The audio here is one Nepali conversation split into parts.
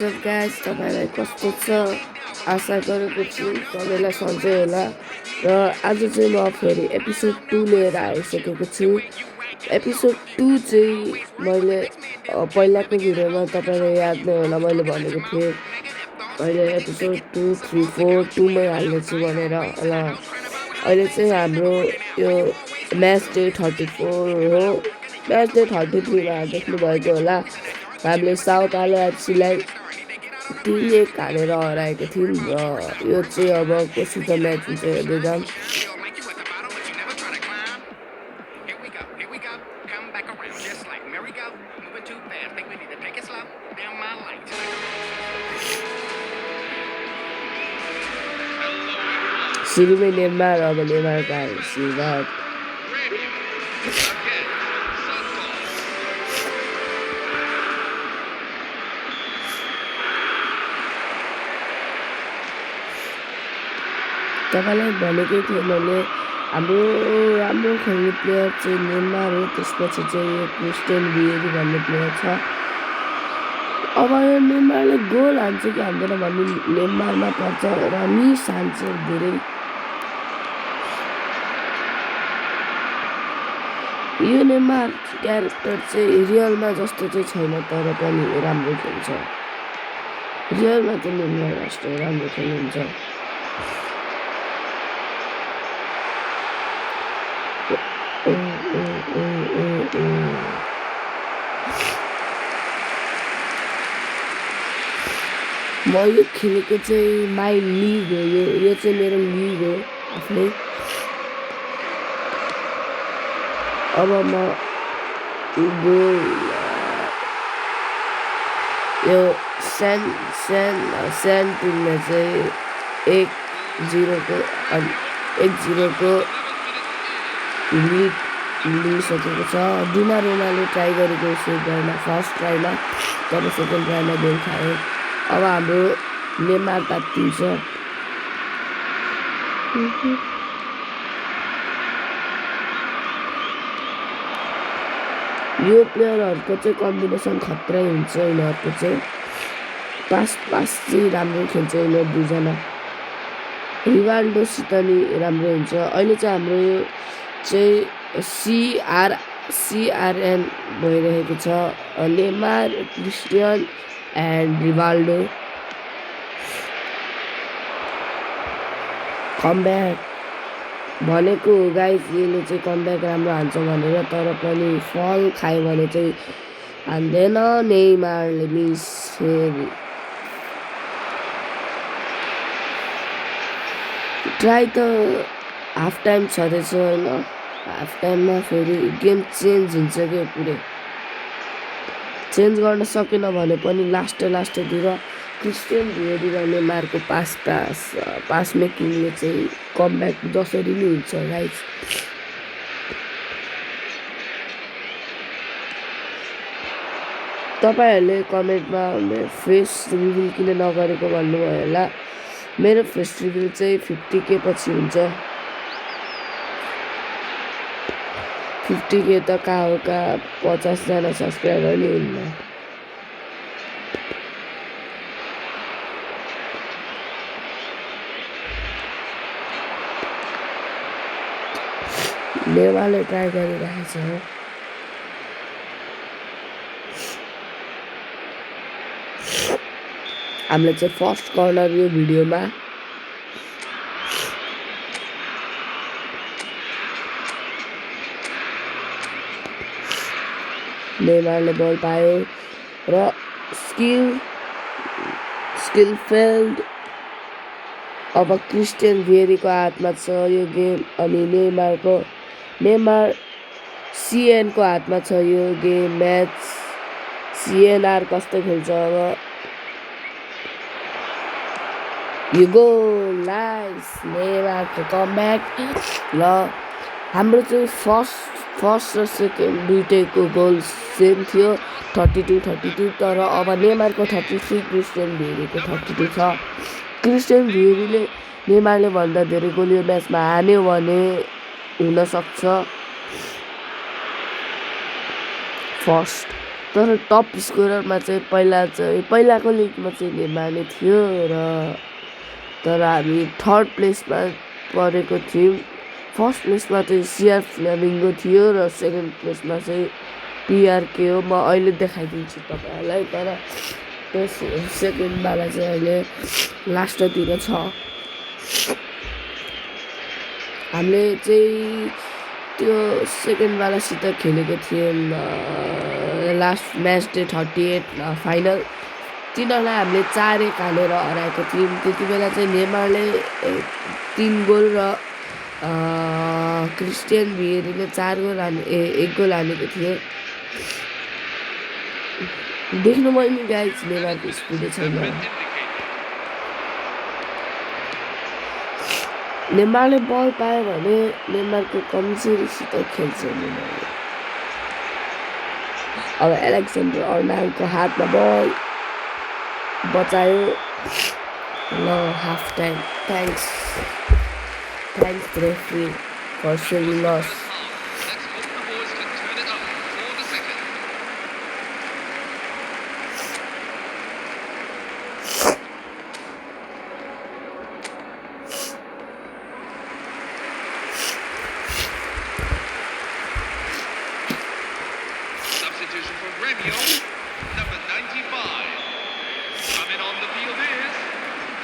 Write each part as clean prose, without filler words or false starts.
सब गाइस तपाईलाई कस्तो छ आशा गरेको छु तपाईलाई सन्चै होला र आज चाहिँ म फेरि एपिसोड 2 लिएर आइसकेको छु। एपिसोड 2 चाहिँ मैले पहिलाको भिडियोमा तपाईलाई याद नै होला मैले भनेको थिएँ मैले एपिसोड 2, 3, 4 2 मै हाल्नेछु भनेर। ल अहिले चाहिँ हाम्रो यो म्याच डे 34 हो। म्याच डे 33 मा देख्नु भएको होला हामीले साउथ एफसीलाई 3-1 हालेर हराएको थियौँ र यो चाहिँ अब कस्तो म्याच हुन्छ हेर्दै जाऊँ। सुरुमै नेमार अब नेमारको आशीर्वाद तपाईलाई भनेकै थिएँ मैले हाम्रो राम्रो खेल्ने प्लेयर चाहिँ नेमार हो, त्यसपछि चाहिँ यो क्रिस्टियन भियरी भन्ने प्लेयर छ। अब यो नेमारले गोल हान्छ कि हान्दैन भन्ने नेमारमा पर्छ। रमी सान्चेज धेरै यो नेमार क्यारेक्टर चाहिँ रियलमा जस्तो चाहिँ छैन तर पनि राम्रो खेल्छ। रियलमा चाहिँ नेमार जस्तो राम्रो खेल्नुहुन्छ। म यो खेलेको चाहिँ माई लिग हो, यो चाहिँ मेरो लिग हो आफ्नै। अब म गोल यो सेन्ट टिमले चाहिँ 1-0 को लिड लिइसकेको छ। डिमारियाले ट्राई गरेको सेभ गर्न फर्स्ट ट्राईमा तर सेकेन्ड ट्राईमा गोल खायो। अब हाम्रो नेमार तात्तिन्छ। यो प्लेयरहरूको चाहिँ कम्बिनेसन खत्रै हुन्छ। यिनीहरूको चाहिँ पास चाहिँ राम्रो खेल्छ यिनीहरू दुईजना। रिभाल्डोसित नि राम्रो हुन्छ। अहिले चाहिँ हाम्रो यो चाहिँ CRN भइरहेको छ। नेमार, क्रिस्टियन एन्ड रिभाल्डो कमब्याक भनेको गाइज यसले चाहिँ कमब्याक राम्रो हान्छ भनेर, तर पनि फल खायो भने चाहिँ हान्दैन। नेमारले मिस फेरि ट्राई त हाफ टाइम छँदैछ होइन। हाफ टाइममा फेरि गेम चेन्ज हुन्छ क्या पुरै। चेन्ज गर्न सकेन भने पनि लास्टतिर क्रिस्टियन भियरी र नेमारको पास मेकिङले चाहिँ कमब्याक जसरी नै हुन्छ गाइज। तपाईहरूले कमेन्टमा फेस रिभिल किन नगरेको भन्नुभयो होला। मेरो फेस रिभिल चाहिँ 50K पछि हुन्छ। 50K त कहाँ हो, 50 जना सब्सक्राइबर नि हुन्न। नेमारले ट्राई गरिरहेको छ। हामीले चाहिँ फर्स्ट कर्नर यो भिडियोमा नेमारले बल पायो र स्किल फेल्ड। अब क्रिस्टियन भियरीको हातमा छ यो गेम अनि नेमार CNको हातमा छ यो गेम म्याच। CNR कस्तो खेल्छ अब। यो गोल नाइस नेमारको कमब्याक। ल हाम्रो चाहिँ फर्स्ट र सेकेन्ड दुइटैको गोल सेम थियो 32 तर अब नेमारको 33 क्रिस्टियन भियरीको 32 छ। क्रिस्टियन भियरीले नेमारले भन्दा धेरै गोल यो म्याचमा हान्यो भने हुनसक्छ फर्स्ट। तर टप स्कोररमा चाहिँ पहिलाको लिगमा चाहिँ नेमार नै थियो र तर हामी थर्ड प्लेसमा परेको थियौँ। फर्स्ट प्लेसमा चाहिँ सिआर फ्ल्यामिङ्गो थियो र सेकेन्ड प्लेसमा चाहिँ पिआरके हो। म अहिले देखाइदिन्छु तपाईँहरूलाई, तर त्यस सेकेन्डवाला चाहिँ अहिले लास्टतिर छ। हामीले चाहिँ त्यो सेकेन्डवालासित खेलेको थियौँ लास्ट म्याच डे 38 फाइनल। तिनीहरूलाई हामीले 4-1 हालेर हराएको थियौँ। त्यति बेला चाहिँ नेमारले 3 गोल र क्रिस्टियन भियरीले 1 गोल हालेको थियो। देख्नुभयो नि गाइस, नेमारको स्पिडै छैन। नेमारले बल पायो भने नेमारको कमजोरीसित खेल्छ नेमारले। अब एलेक्जेन्डर अर्नाल्डको हातमा बल बचायो। ल half time. Thanks referee for saving us.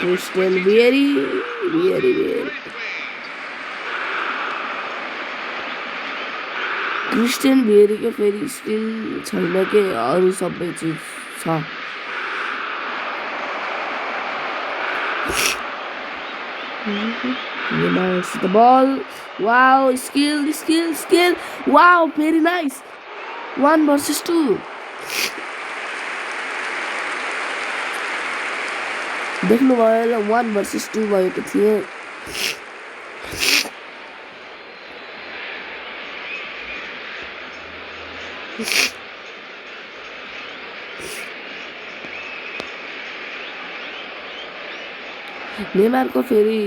Christian भियरी क्रिस्टियन भियरीको फेरि स्किल छैन के, अरू सबै चिज छ। the ball. Wow, skill. Wow, very nice. 1 versus 2. देख्नुभयो 1 versus 2 भएको थियो। नेमारको फेरि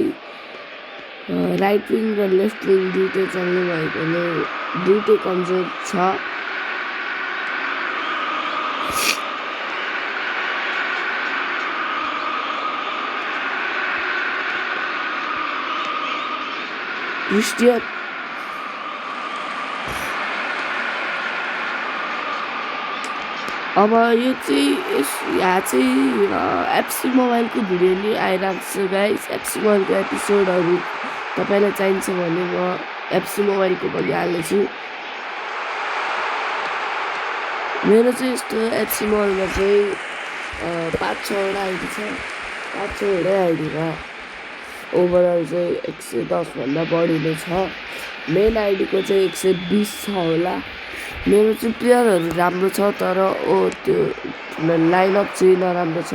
राइट विङ र लेफ्ट विङ दुइटै चल्ने भएकोले दुइटै कमजोर छ। क्रिस्टियन अब यो चाहिँ यहाँ चाहिँ एफसी मोबाइलको भिडियो नि आइरहेको छ गाइस। एफसी मोबाइलको एपिसोडहरू तपाईँलाई चाहिन्छ भने म एफसी मोबाइलको पनि हाल्नेछु। मेरो चाहिँ यस्तो एफसी मोबाइलमा चाहिँ 5-6वटा आइडी छ। 5-6वटै आइडीमा ओभरअल चाहिँ 110 भन्दा बढी नै छ। मेन आइडीको चाहिँ 120 छ होला। मेरो चाहिँ प्लेयरहरू राम्रो छ, तर त्यो लाइनअप चाहिँ नराम्रो छ।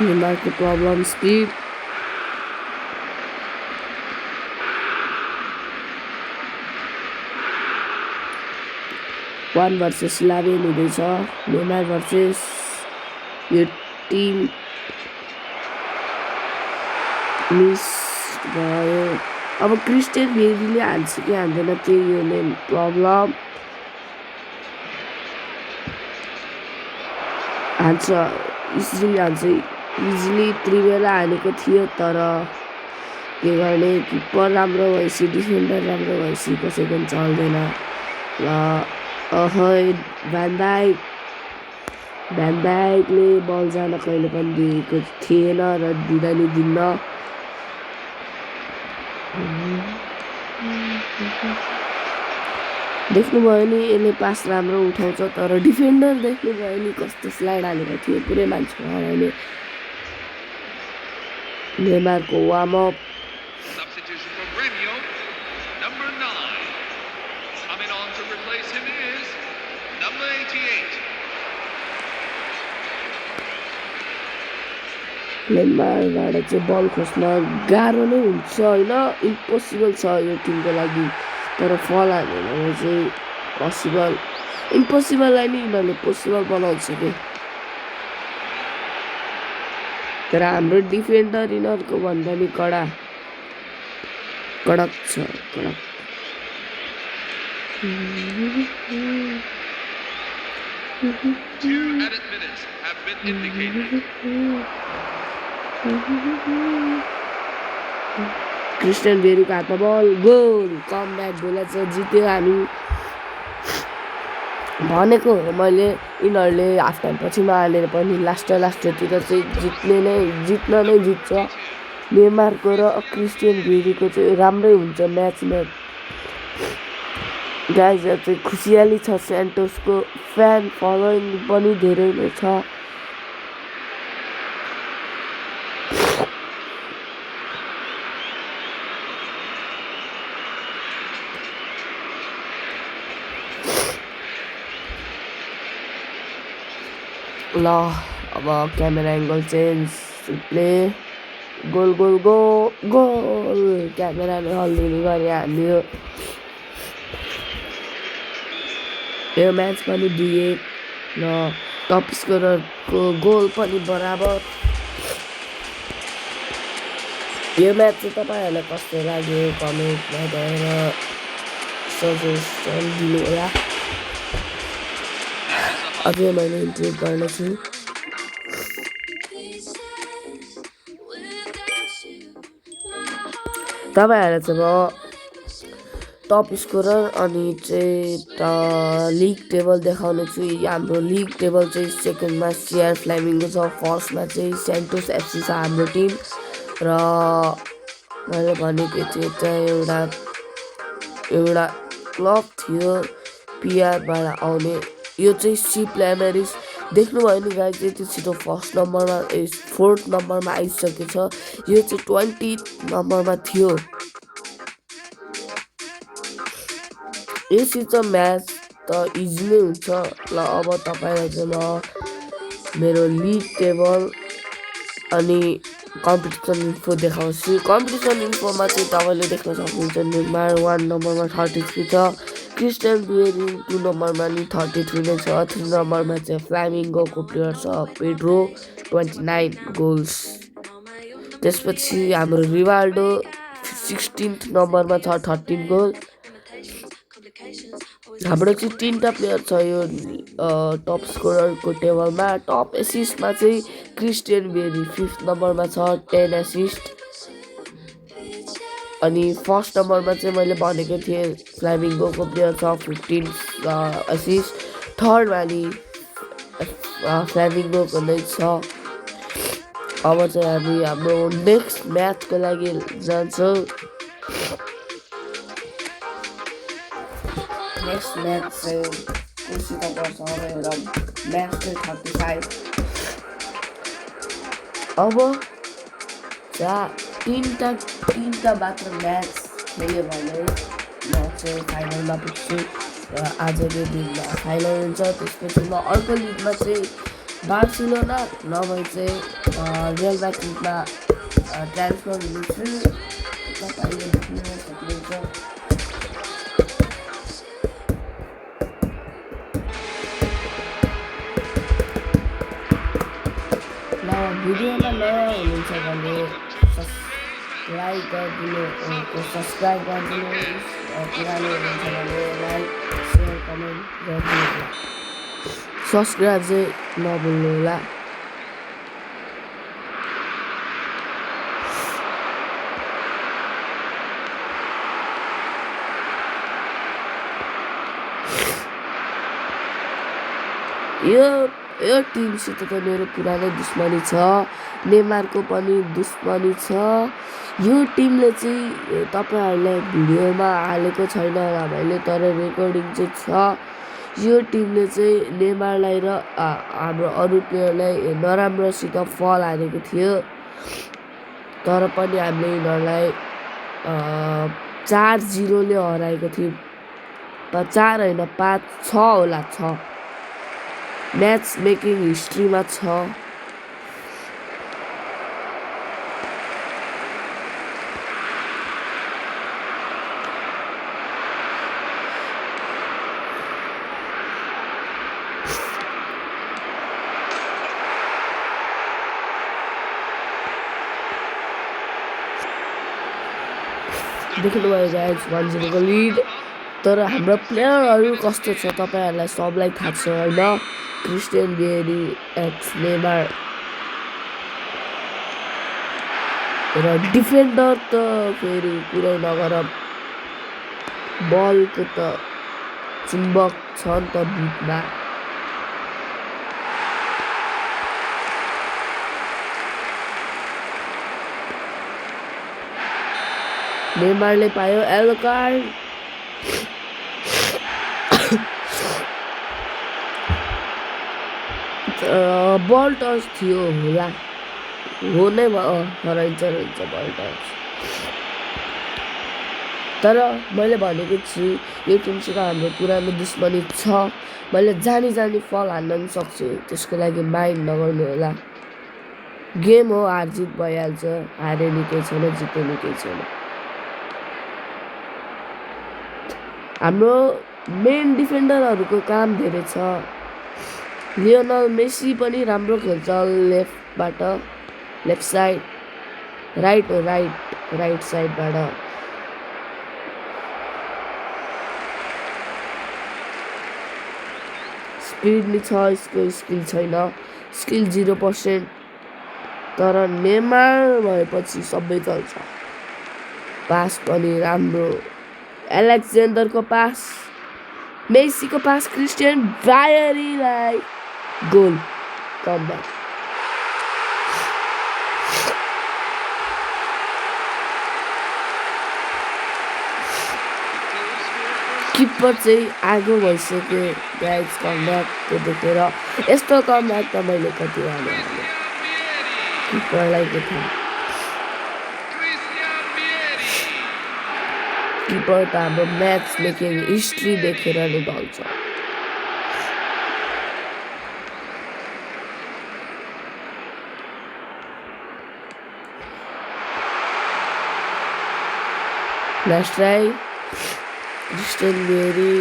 Neymar problem speed. One versus 11 हुँदैछ। नेमार versus यो टिम मिस भयो। अब क्रिस्टियन भियरीले हान्छ कि हान्दैन त्यही हो मेन प्रब्लम। हान्छ, इजिली हान्छ। इजिली त्रिबेला हालेको थियो, तर के गर्ने, किपर राम्रो भएपछि डिफेन्डर राम्रो भएपछि कसैको पनि चल्दैन। ल भ्यान डाइकले बल जान कहिले पनि दिएको थिएन र दिन्न। देख्नुभयो नि यसले पास राम्रो उठाउँछ, तर डिफेन्डर देख्नुभयो नि कस्तो स्लाइड हालेको थियो, पुरै मान्छे हराउने। नेमारको warm up Substitution for Gremio, number 9. Coming on to replace him is number 88. नेमारबाट चाहिँ बल खोज्न गाह्रो नै हुन्छ होइन, इम्पोसिबल छ यो टिमको लागि। तर फल हानेन भने चाहिँ पोसिबल, इम्पोसिबललाई नै यिनीहरूले पोसिबल बनाउँछ कि। तर हाम्रो डिफेन्डर यिनीहरूको भन्दा नि कडक छ, कडक। 2 added minutes have been indicated. Christian बेरीको हातमा बल, गोल, कमब्याक गोलमा चाहिँ जित्यो हामी। भनेको हो मैले यिनीहरूले हाफ टाइम पछि नहालेर पनि लास्टतिर चाहिँ जित्न नै जित्छ। नेमारको र क्रिस्टियन बेरीको चाहिँ राम्रै हुन्छ म्याच। गाइजहरू चाहिँ खुसियाली छ, सेन्टोसको फ्यान फलोइङ पनि धेरै नै छ। ल अब camera angle change, play, goal goal goal goal, क्यामेराले हल्लिने गरे हाल्यो। यो म्याच पनि 2-1 र टप स्कोररको गोल पनि बराबर। यो म्याच चाहिँ तपाईँहरूलाई कस्तो लाग्यो कमेन्टमा गएर सजेसन दिनु होला। अझै मैले इन्ट्रोड्युस गर्नेछु। तपाईँहरूलाई चाहिँ म टप स्कोरर अनि चाहिँ लिग टेबल देखाउने छु। हाम्रो लिग टेबल चाहिँ सेकेन्डमा सिआर फ्ल्यामिङ्गो छ, फर्स्टमा चाहिँ सेन्टोस एफसी छ हाम्रो टिम। र मैले भनेको थियो चाहिँ एउटा क्लब थियो पिआरबाट आउने, यो चाहिँ सिप ल्यामेरिस। देख्नुभयो नि गाइज, यति छिटो फर्स्ट नम्बरमा 4th नम्बरमा आइसकेको छ। यो चाहिँ 20th नम्बरमा थियो। यसरी चाहिँ म्याच त इजी नै हुन्छ। ल अब तपाईँलाई चाहिँ म मेरो लिग टेबल अनि कम्पिटिसन इन्फो देखाउँछु। कम्पिटिसन इन्फोमा चाहिँ तपाईँले देख्न सक्नुहुन्छ नेमार 1 नम्बरमा 33 छ, क्रिस्टियन बेरी 2 नम्बरमा नि 33 नै छ। 3 नम्बरमा चाहिँ फ्ल्यामिङ्गोको प्लेयर छ पेड्रो 29 गोल्स। त्यसपछि हाम्रो रिवाल्डो 16th नम्बरमा छ 13 गोल। हाम्रो चाहिँ 3टा प्लेयर छ यो टप स्कोररको टेबलमा। टप एसिस्टमा चाहिँ क्रिस्टियन बेरी 5th नम्बरमा छ 10 एसिस्ट। अनि फर्स्ट नम्बरमा चाहिँ मैले भनेको थिएँ फ्ल्यामिङ्गोको प्लेयर छ 15 एसिस्ट। थर्डमा नि फ्ल्यामिङ्गोको नै छ। अब चाहिँ हामी हाम्रो नेक्स्ट म्याचको लागि जान्छौँ। नेक्स्ट म्याच चाहिँ कोसित पर्छ र म्याच चाहिँ 35। अब तीनटा मात्र म्याच खेल्यो भने म चाहिँ फाइनलमा पुग्छु र आजको दिनमा फाइनल हुन्छ। त्यसपछि म अर्को लिगमा चाहिँ बार्सिलोना नभए चाहिँ रियल म्याड्रिडमा ट्रान्सफर हुनेछु। तपाईँले देख्न सक्नुहुन्छ। भिडियोमा नयाँ हुनुहुन्छ भने लाइक गरिदिनु, सब्सक्राइब गरिदिनुहोस्। पुरानो हुनुहुन्छ भने लाइक सेयर कमेन्ट गरिदिनु होला। सब्सक्राइब चाहिँ नभुल्नु होला। यो टिमसित त मेरो पुरानै दुश्मनी छ, नेमारको पनि दुश्मनी छ। यो टिमले चाहिँ तपाईँहरूलाई भिडियोमा हालेको छैन होला मैले, तर रेकर्डिङ चाहिँ छ। यो टिमले चाहिँ नेमारलाई र हाम्रो अरू प्लेयरलाई नराम्रोसित फल हानेको थियो। तर पनि हामीले यिनीहरूलाई 4-0ले हराएको थियौँ। 4 होइन 5-6 होला, 6 म्याच मेकिङ हिस्ट्रीमा 6। देख्नुभयो गाइज 1-0 को लिड। तर हाम्रो प्लेयरहरू कस्तो छ तपाईँहरूलाई सबलाई थाहा छ होइन। क्रिस्टियन बियरी एक्स नेमार र डिफेन्डर त फेरि कुरै नगर, बलको त चुम्बक छ नि त बिटमा। नेमारले पायो येलो कार्ड। बल टच थियो होला, हो नै भयो, हराइन्छ बल टच। तर मैले भनेको छु यो टिमसित हाम्रो पुरानो दुश्मनी छ। मैले जानी फल हान्न पनि सक्छु, त्यसको लागि माइन्ड नगर्नु होला। गेम हो, हार जित भइहाल्छ, हारे निकै छैन, जिते निकै छैन। हाम्रो मेन डिफेन्डरहरूको काम धेरै छ। लियोनल मेसी पनि राम्रो खेल्छ लेफ्टबाट, लेफ्ट साइड, राइट साइडबाट। स्पिड नि छ, यसको स्किल छैन, स्किल 0%। तर नेमार भएपछि सबै चल्छ। पास पनि राम्रो, एलेक्जेन्डरको पास, मेसीको पास, क्रिस्टियन बायरीलाई गोल, कमब्याक। किपर चाहिँ आगो भइसक्यो गाइज कमब्याकको देखेर। यस्तो कमब्याक त मैले कति हालेँ, किपरलाई के थाहा। किपर त हाम्रो म्याच मेकिङ हिस्ट्री देखेर नै ढल्छ। लास्ट ट्राई, क्रिस्टियन बियरी।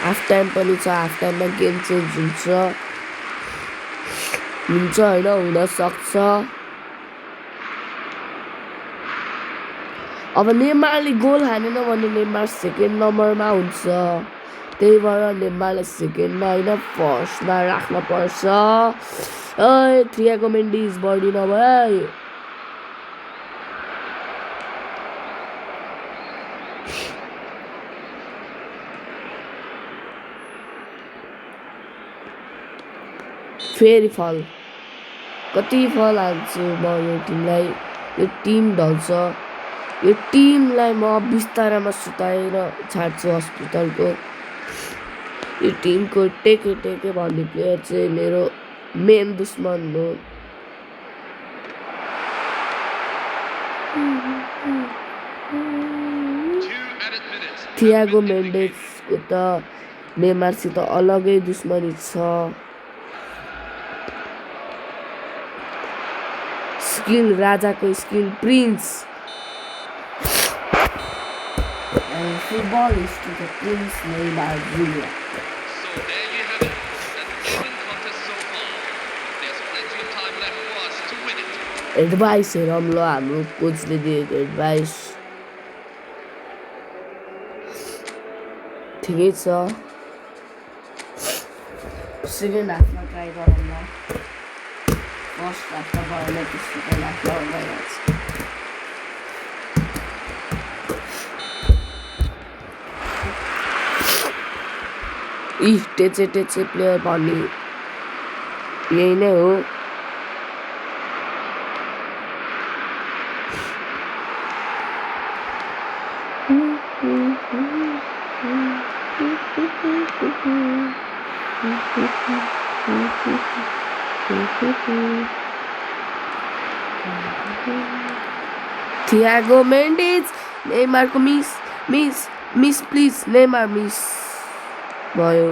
हाफ टाइम पनि छ, हाफ टाइममा गेम चेन्ज हुन्छ होइन, हुनसक्छ। अब नेमारले गोल हानेन भने नेमार सेकेन्ड नम्बरमा हुन्छ, त्यही भएर नेमारलाई सेकेन्डमा होइन फर्स्टमा राख्न पर्छ। थियागो मेन्डिस बढी नभए। फेरि फल, कति फल हाल्छु म यो टिमलाई। यो टिम ढल्छ, यो टिमलाई म बिस्तारामा सुताएर छाड्छु हस्पिटलको। यो टिमको टेके भन्ने प्लेयर चाहिँ मेरो मेन दुश्मन हो। थियागो मेन्डेसको त नेमारसित अलगै दुश्मनी छ। स्किल, राजाको skill, prince. Football is to the Prince Neymar Jr. So there you have it, an even contest so far. There's plenty of time left for us to win it. Advice हेरौँ ल, हाम्रो कोचले दिएको एडभाइस ठिकै छ। सेकेन्ड हाफमा ट्राई गरौँ ल, फर्स्ट हाफ त भएन, सेकेन्ड हाफमा भइहाल्छ। टेचे प्लेयर भन्ने यही नै हो। Thiago Mendes, नेमारको miss miss miss please Neymar miss भयो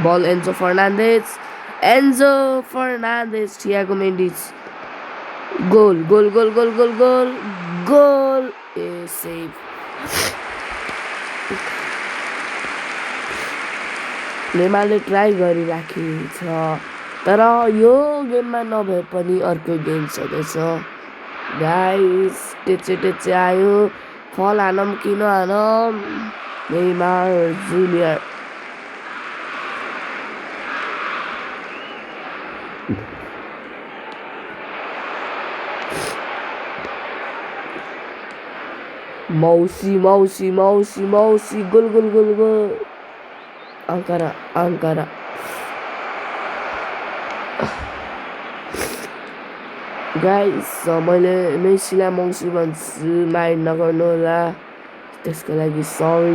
बल Enzo Fernandez Thiago Mendes goal goal goal goal goal goal goal a save नेमारले ट्राई गरिराखेको छ तर यो गेममा नभए पनि अर्को गेम छँदैछ गाइस टेचे आयो फल हानौँ कि नहानौँ नेमार जुनियर मौसी goal goal goal goal Ankara guys मैले मेसीलाई मौसी भन्छु माइन्ड नगर्नु होला त्यसको लागि सरी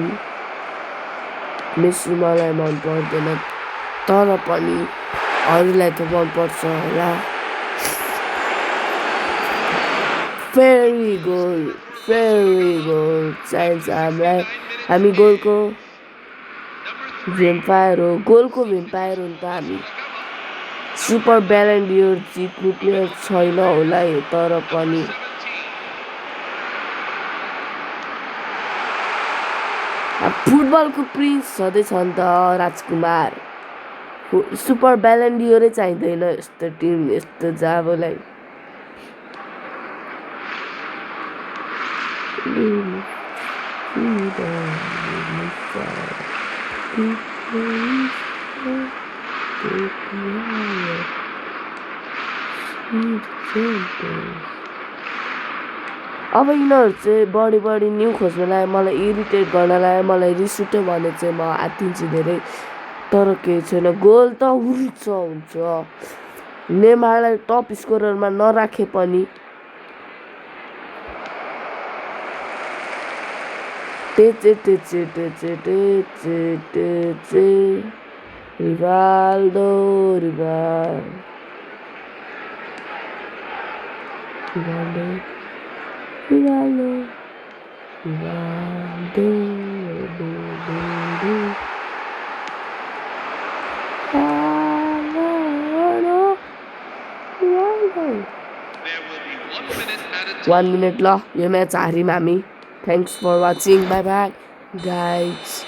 मेसी मलाई मन पर्दैन तर पनि अरूलाई त मन पर्छ होला फेरि गोल चाहिन्छ हामीलाई हामी गोलको भ्याम्पायर हो गोलको भ्याम्पायर हो नि त हामी सुपर ब्यालेन्डियर जित्नु प्लेयर छैन होला तर पनि फुटबलको प्रिन्स छँदैछ नि त राजकुमार सुपर ब्यालेन्डियरै चाहिँदैन यस्तो टिम यस्तो जाबोलाई अब यिनीहरू चाहिँ बढी न्यू खोज्नलाई मलाई इरिटेट गर्नलाई मलाई रिस उठ्यो भने चाहिँ म आत्तिन्छु धेरै तर केही छैन गोल त हुन्छ नेमारलाई टप स्कोररमा नराखे पनि Rivaldo One minute ल यो म्याच हार्यौँ हामी Thanks for watching. Bye bye guys.